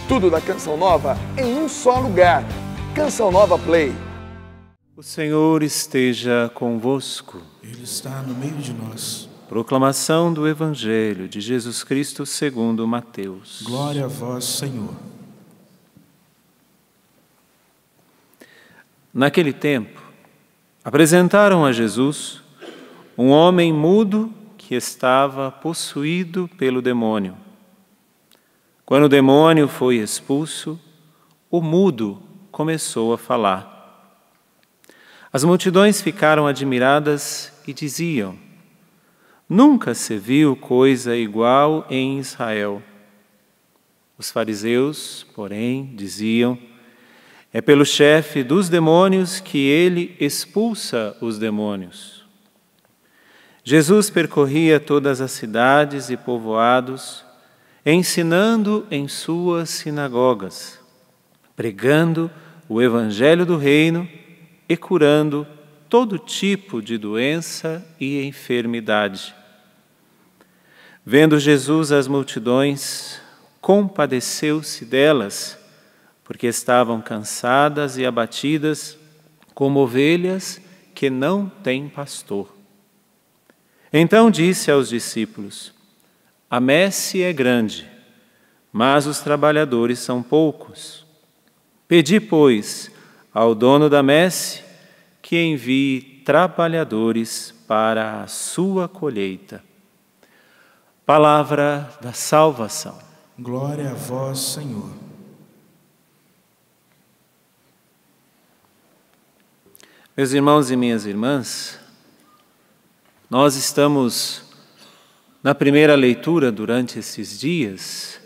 Tudo da Canção Nova em um só lugar. Canção Nova Play. O Senhor esteja convosco. Ele está no meio de nós. Proclamação do Evangelho de Jesus Cristo segundo Mateus. Glória a vós, Senhor. Naquele tempo, apresentaram a Jesus um homem mudo que estava possuído pelo demônio. Quando o demônio foi expulso, o mudo começou a falar. As multidões ficaram admiradas e diziam: nunca se viu coisa igual em Israel. Os fariseus, porém, diziam: é pelo chefe dos demônios que ele expulsa os demônios. Jesus percorria todas as cidades e povoados, ensinando em suas sinagogas, pregando o evangelho do reino e curando todo tipo de doença e enfermidade. Vendo Jesus as multidões, compadeceu-se delas, porque estavam cansadas e abatidas, como ovelhas que não têm pastor. Então disse aos discípulos: a messe é grande, mas os trabalhadores são poucos. Pedi, pois, ao dono da messe que envie trabalhadores para a sua colheita. Palavra da salvação. Glória a vós, Senhor. Meus irmãos e minhas irmãs, nós estamos na primeira leitura durante esses dias,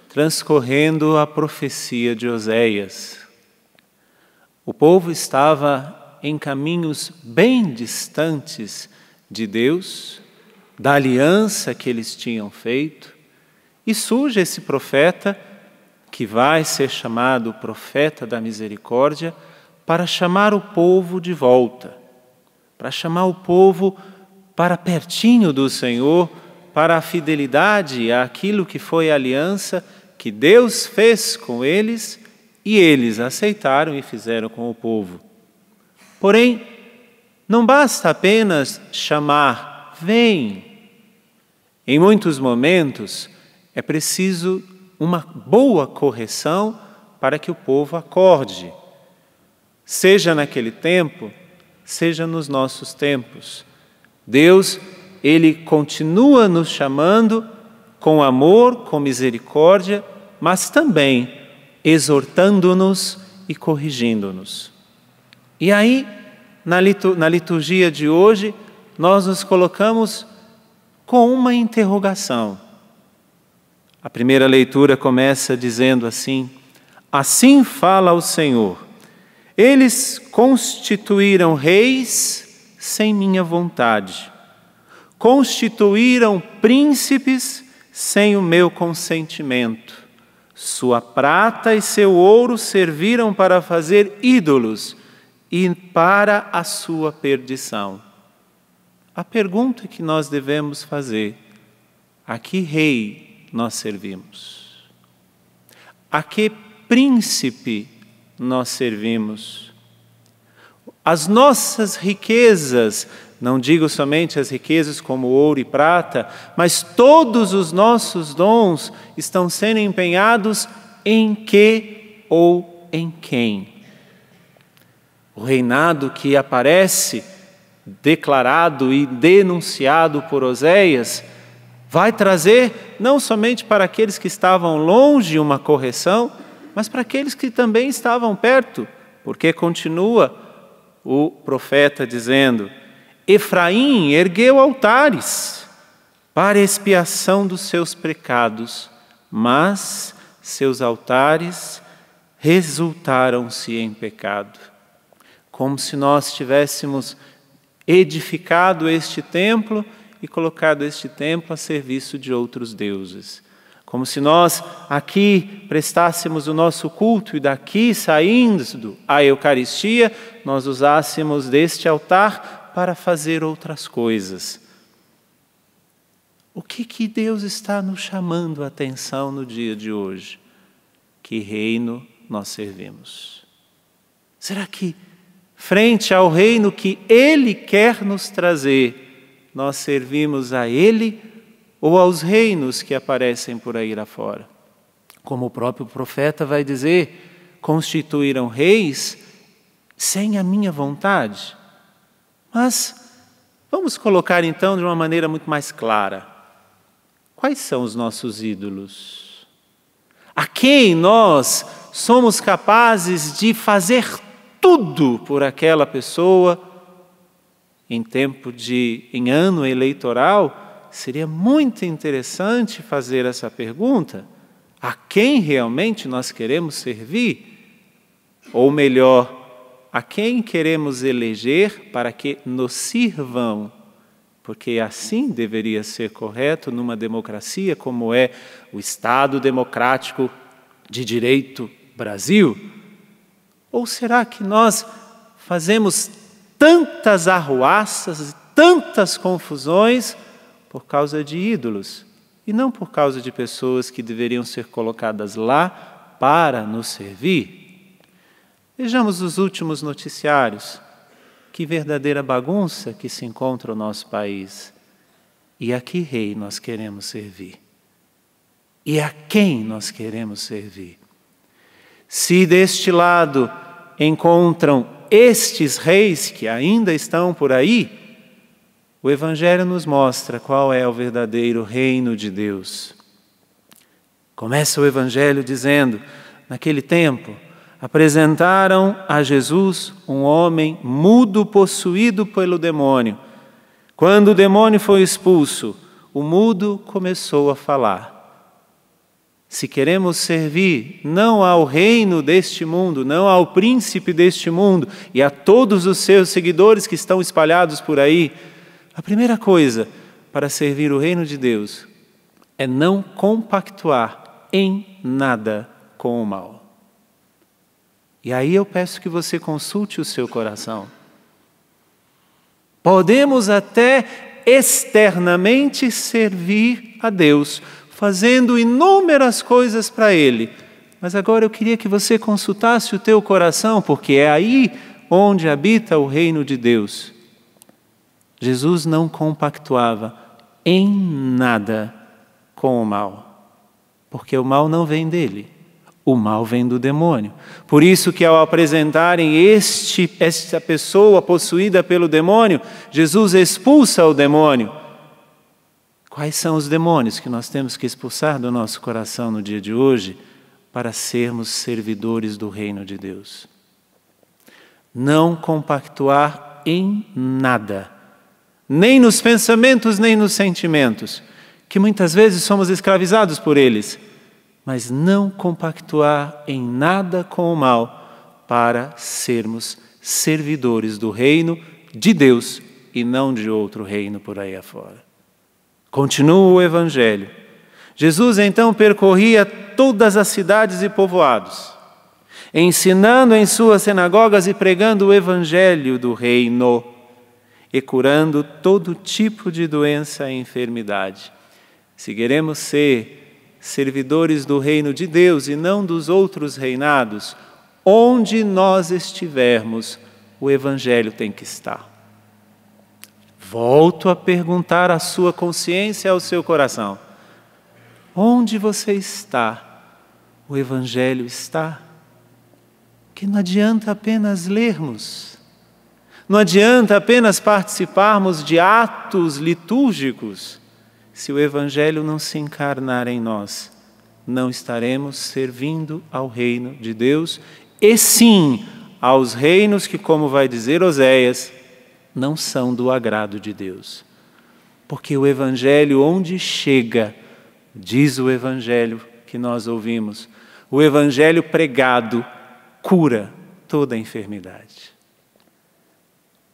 transcorrendo a profecia de Oséias. O povo estava em caminhos bem distantes de Deus, da aliança que eles tinham feito, e surge esse profeta, que vai ser chamado profeta da misericórdia, para chamar o povo de volta, para chamar o povo para pertinho do Senhor, para a fidelidade àquilo que foi a aliança que Deus fez com eles e eles aceitaram e fizeram com o povo. Porém, não basta apenas chamar, vem. Em muitos momentos é preciso uma boa correção para que o povo acorde. Seja naquele tempo, seja nos nossos tempos. Deus, Ele continua nos chamando com amor, com misericórdia, mas também exortando-nos e corrigindo-nos. E aí, na liturgia de hoje, nós nos colocamos com uma interrogação. A primeira leitura começa dizendo assim: assim fala o Senhor. Eles constituíram reis sem minha vontade. Constituíram príncipes sem o meu consentimento. Sua prata e seu ouro serviram para fazer ídolos e para a sua perdição. A pergunta que nós devemos fazer: a que rei nós servimos? A que príncipe nós servimos? As nossas riquezas, não digo somente as riquezas como ouro e prata, mas todos os nossos dons estão sendo empenhados em que ou em quem? O reinado que aparece declarado e denunciado por Oséias vai trazer não somente para aqueles que estavam longe uma correção, mas para aqueles que também estavam perto, porque continua o profeta dizendo: Efraim ergueu altares para expiação dos seus pecados, mas seus altares resultaram-se em pecado. Como se nós tivéssemos edificado este templo e colocado este templo a serviço de outros deuses. Como se nós aqui prestássemos o nosso culto e daqui, saindo a Eucaristia, nós usássemos deste altar para fazer outras coisas. O que Deus está nos chamando a atenção no dia de hoje? que reino nós servimos? Será que, frente ao reino que Ele quer nos trazer, nós servimos a Ele ou aos reinos que aparecem por aí lá fora? Como o próprio profeta vai dizer, constituíram reis sem a minha vontade. Mas vamos colocar então de uma maneira muito mais clara. Quais são os nossos ídolos? A quem nós somos capazes de fazer tudo por aquela pessoa em ano eleitoral? Seria muito interessante fazer essa pergunta. A quem realmente nós queremos servir? Ou melhor, a quem queremos eleger para que nos sirvam? Porque assim deveria ser correto numa democracia como é o Estado Democrático de Direito Brasil? Ou será que nós fazemos tantas arruaças, tantas confusões por causa de ídolos e não por causa de pessoas que deveriam ser colocadas lá para nos servir? Vejamos os últimos noticiários. Que verdadeira bagunça que se encontra o nosso país. E a que rei nós queremos servir? E a quem nós queremos servir? Se deste lado encontram estes reis que ainda estão por aí, o Evangelho nos mostra qual é o verdadeiro reino de Deus. Começa o Evangelho dizendo, naquele tempo, apresentaram a Jesus um homem mudo possuído pelo demônio. Quando o demônio foi expulso, o mudo começou a falar. Se queremos servir não ao reino deste mundo, não ao príncipe deste mundo e a todos os seus seguidores que estão espalhados por aí, a primeira coisa para servir o reino de Deus é não compactuar em nada com o mal. E aí eu peço que você consulte o seu coração. Podemos até externamente servir a Deus, fazendo inúmeras coisas para Ele. Mas agora eu queria que você consultasse o teu coração, porque é aí onde habita o reino de Deus. Jesus não compactuava em nada com o mal, porque o mal não vem dele. O mal vem do demônio. Por isso que ao apresentarem esta pessoa possuída pelo demônio, Jesus expulsa o demônio. Quais são os demônios que nós temos que expulsar do nosso coração no dia de hoje para sermos servidores do reino de Deus? Não compactuar em nada, nem nos pensamentos, nem nos sentimentos, que muitas vezes somos escravizados por eles, mas não compactuar em nada com o mal para sermos servidores do reino de Deus e não de outro reino por aí afora. Continua o Evangelho. Jesus então percorria todas as cidades e povoados, ensinando em suas sinagogas e pregando o Evangelho do reino e curando todo tipo de doença e enfermidade. Se queremos ser servidores do reino de Deus e não dos outros reinados, onde nós estivermos, o Evangelho tem que estar. Volto a perguntar à sua consciência e ao seu coração. Onde você está, o Evangelho está. Que não adianta apenas lermos, não adianta apenas participarmos de atos litúrgicos. Se o Evangelho não se encarnar em nós, não estaremos servindo ao reino de Deus e sim aos reinos que, como vai dizer Oséias, não são do agrado de Deus. Porque o Evangelho onde chega, diz o Evangelho que nós ouvimos, o Evangelho pregado cura toda a enfermidade.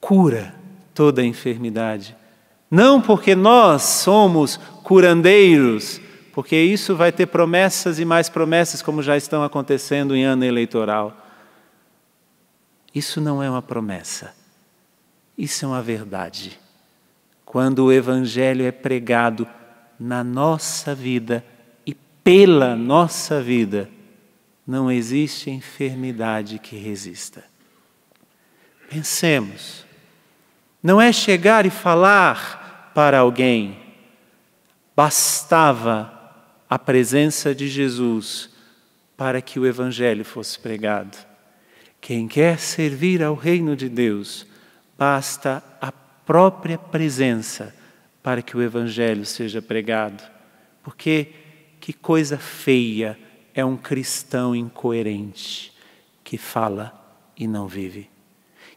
Cura toda a enfermidade. Não porque nós somos curandeiros, porque isso vai ter promessas e mais promessas, como já estão acontecendo em ano eleitoral. Isso não é uma promessa, isso é uma verdade. Quando o Evangelho é pregado na nossa vida e pela nossa vida, não existe enfermidade que resista. Pensemos, não é chegar e falar para alguém, bastava a presença de Jesus para que o Evangelho fosse pregado. Quem quer servir ao reino de Deus, basta a própria presença para que o Evangelho seja pregado. Porque que coisa feia é um cristão incoerente que fala e não vive.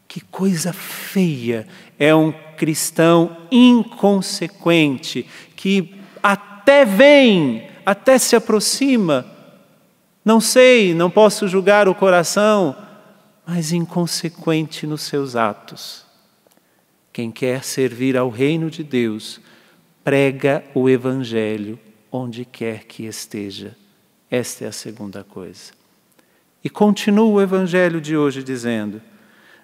Que coisa feia é um cristão inconsequente que até vem, até se aproxima. Não sei, não posso julgar o coração, mas inconsequente nos seus atos. Quem quer servir ao reino de Deus, prega o Evangelho onde quer que esteja. Esta é a segunda coisa. E continua o Evangelho de hoje dizendo: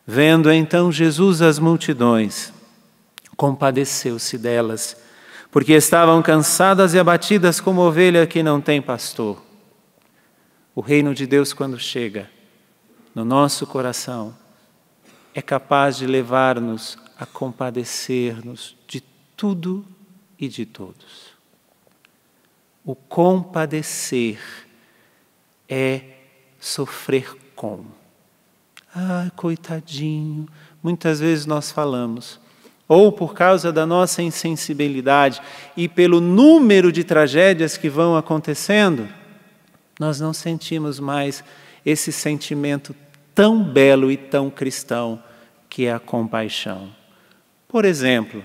vendo então Jesus as multidões, compadeceu-se delas, porque estavam cansadas e abatidas como ovelha que não tem pastor. O reino de Deus, quando chega no nosso coração, é capaz de levar-nos a compadecer-nos de tudo e de todos. O compadecer é sofrer com. Ah, coitadinho, muitas vezes nós falamos, ou por causa da nossa insensibilidade e pelo número de tragédias que vão acontecendo, nós não sentimos mais esse sentimento tão belo e tão cristão que é a compaixão. Por exemplo,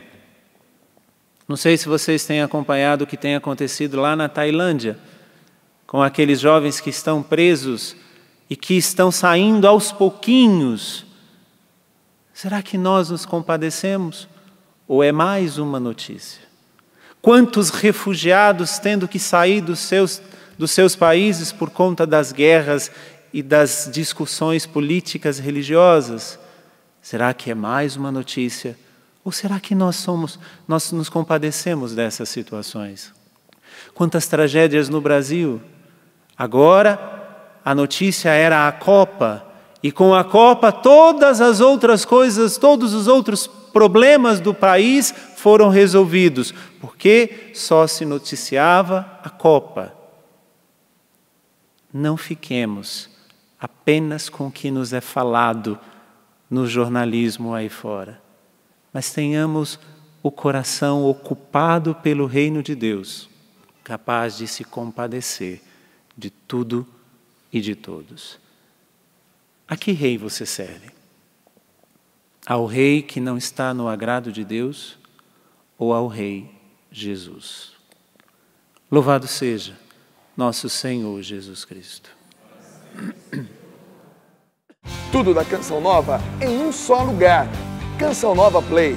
não sei se vocês têm acompanhado o que tem acontecido lá na Tailândia, com aqueles jovens que estão presos e que estão saindo aos pouquinhos. Será que nós nos compadecemos? Ou é mais uma notícia? Quantos refugiados tendo que sair dos seus países por conta das guerras e das discussões políticas religiosas? Será que é mais uma notícia? Ou será que nós nos compadecemos dessas situações? Quantas tragédias no Brasil? Agora, a notícia era a Copa, e com a Copa todas as outras coisas, todos os outros problemas do país foram resolvidos, porque só se noticiava a Copa. Não fiquemos apenas com o que nos é falado no jornalismo aí fora, mas tenhamos o coração ocupado pelo reino de Deus, capaz de se compadecer de tudo e de todos. A que rei você serve? Ao rei que não está no agrado de Deus ou ao rei Jesus? Louvado seja nosso Senhor Jesus Cristo. Tudo da Canção Nova em um só lugar. Canção Nova Play.